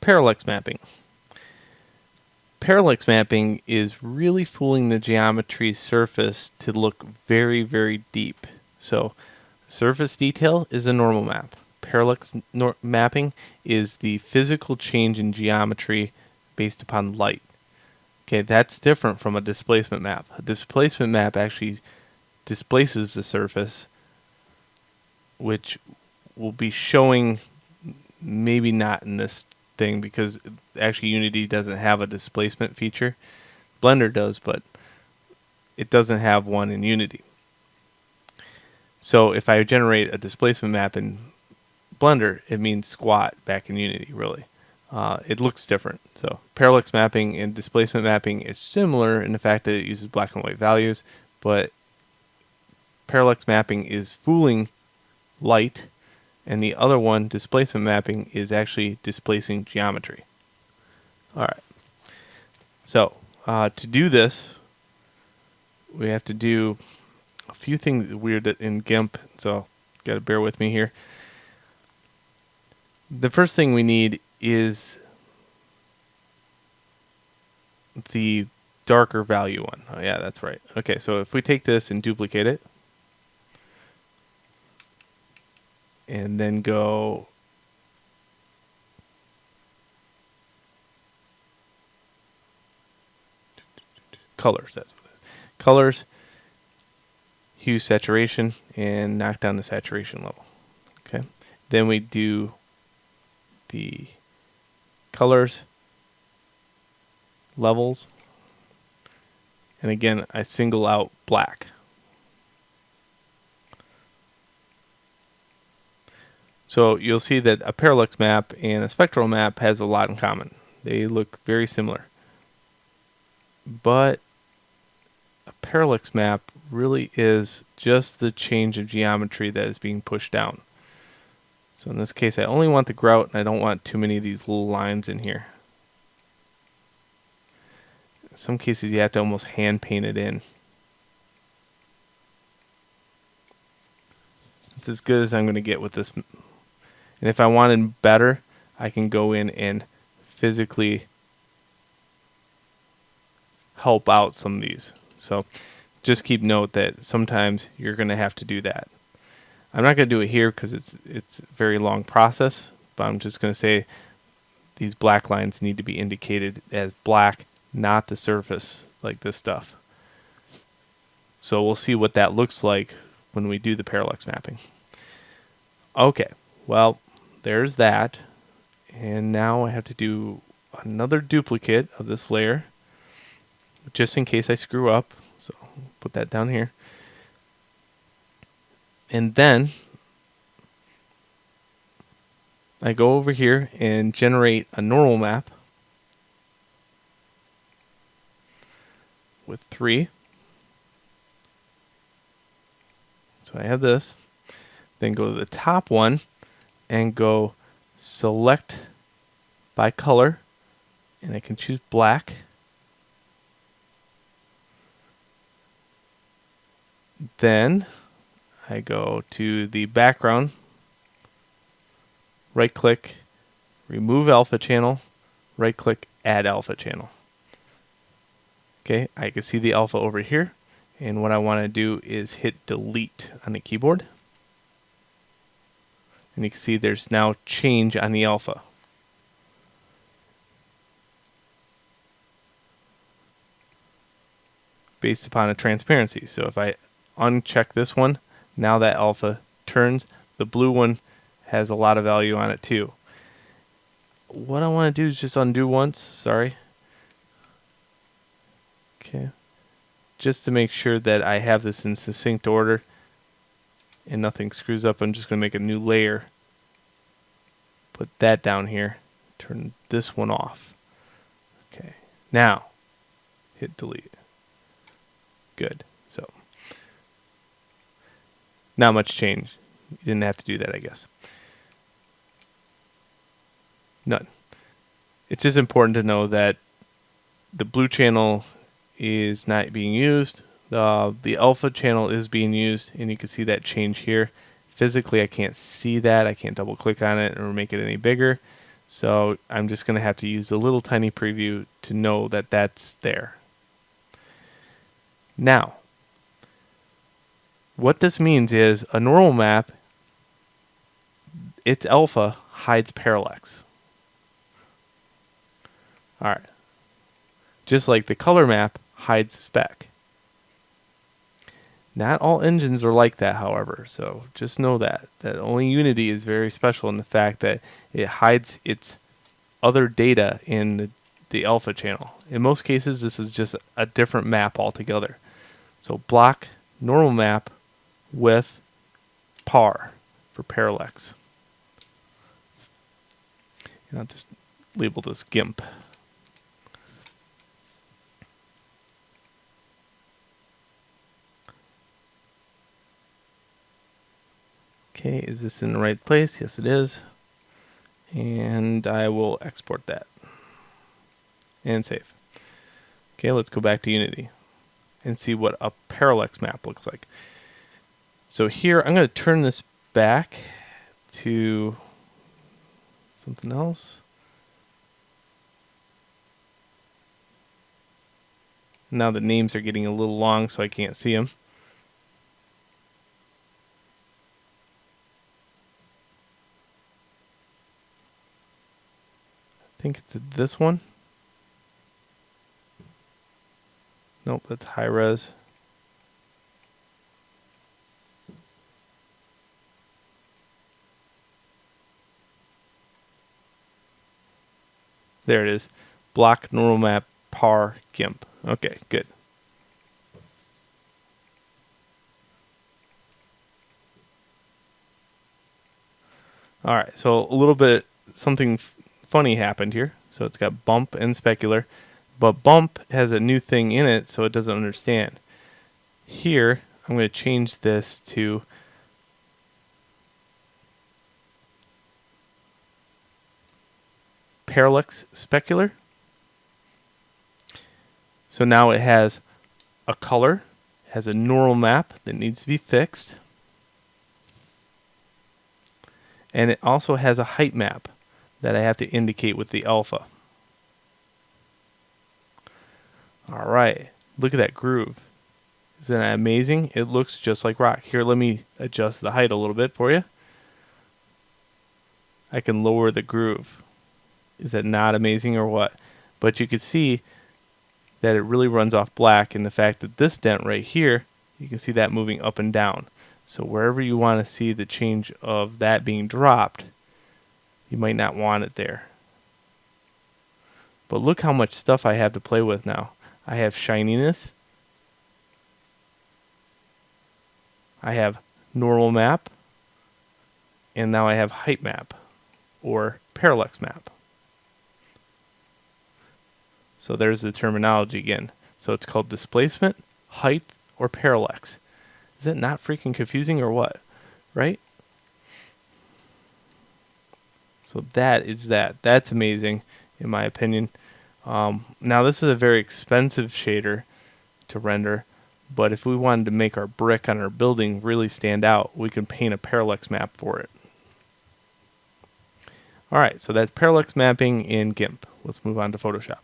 Parallax mapping. Parallax mapping is really fooling the geometry surface to look very, very deep. So surface detail is a normal map. Parallax mapping is the physical change in geometry based upon light. Okay, that's different from a displacement map. A displacement map actually displaces the surface, which will be showing maybe not in this thing because actually Unity doesn't have a displacement feature. Blender does, but it doesn't have one in Unity. So if I generate a displacement map in Blender, it means squat back in Unity, really. It looks different. So parallax mapping and displacement mapping is similar in the fact that it uses black and white values, but parallax mapping is fooling light, and the other one, displacement mapping, is actually displacing geometry. Alright, so to do this, we have to do a few things weird in Gimp, so gotta bear with me here. The first thing we need is the darker value one. Oh yeah, that's right. Okay, so if we take this and duplicate it, and then go colors, that's what it is. Colors, hue, saturation, and knock down the saturation level. Okay, then we do the colors, levels, and again I single out black. So you'll see that a parallax map and a spectral map has a lot in common. They look very similar. But a parallax map really is just the change of geometry that is being pushed down. So in this case I only want the grout and I don't want too many of these little lines in here. In some cases you have to almost hand paint it in. It's as good as I'm going to get with this. And if I wanted better, I can go in and physically help out some of these. So just keep note that sometimes you're going to have to do that. I'm not going to do it here because it's a very long process, but I'm just going to say these black lines need to be indicated as black, not the surface like this stuff. So we'll see what that looks like when we do the parallax mapping. Okay, well, there's that. And now I have to do another duplicate of this layer just in case I screw up. So put that down here. And then I go over here and generate a normal map with 3. So I have this. Then go to the top one and go select by color, and I can choose black. Then I go to the background, right click, remove alpha channel, right click, add alpha channel. Okay, I can see the alpha over here, and what I want to do is hit delete on the keyboard. And you can see there's now change on the alpha. Based upon a transparency. So if I uncheck this one, now that alpha turns. The blue one has a lot of value on it too. What I want to do is just undo once. Sorry. Okay. Just to make sure that I have this in succinct order and nothing screws up, I'm just going to make a new layer. Put that down here. Turn this one off. Okay. Now, hit delete. Good. So, not much change. You didn't have to do that, I guess. None. It's just important to know that the blue channel is not being used. The alpha channel is being used, and you can see that change here. Physically, I can't see that. I can't double click on it or make it any bigger. So I'm just going to have to use a little tiny preview to know that that's there. Now, what this means is a normal map, its alpha hides parallax. Alright. Just like the color map hides spec. Not all engines are like that, however, so just know that only Unity is very special in the fact that it hides its other data in the alpha channel. In most cases, this is just a different map altogether. So block normal map with par for Parallex. And I'll just label this Gimp. Okay, is this in the right place? Yes, it is. And I will export that. And save. Okay, let's go back to Unity and see what a Parallex map looks like. So here, I'm going to turn this back to something else. Now the names are getting a little long, so I can't see them. I think it's this one. Nope, that's high res. There it is. Block normal map par Gimp. Okay, good. Alright, so a little bit something funny happened here. So it's got bump and specular, but bump has a new thing in it, so it doesn't understand. Here, I'm going to change this to Parallex specular. So now it has a color, has a normal map that needs to be fixed, and it also has a height map that I have to indicate with the alpha. Alright, look at that groove. Isn't that amazing? It looks just like rock. Here, let me adjust the height a little bit for you. I can lower the groove. Is that not amazing or what? But you can see that it really runs off black, and the fact that this dent right here, you can see that moving up and down. So wherever you want to see the change of that being dropped, you might not want it there. But look how much stuff I have to play with now. I have shininess. I have normal map. And now I have height map or parallax map. So there's the terminology again. So it's called displacement, height, or parallax. Is it not freaking confusing or what? Right? So that is that. That's amazing, in my opinion. Now this is a very expensive shader to render, but if we wanted to make our brick on our building really stand out, we can paint a parallax map for it. Alright, so that's parallax mapping in Gimp. Let's move on to Photoshop.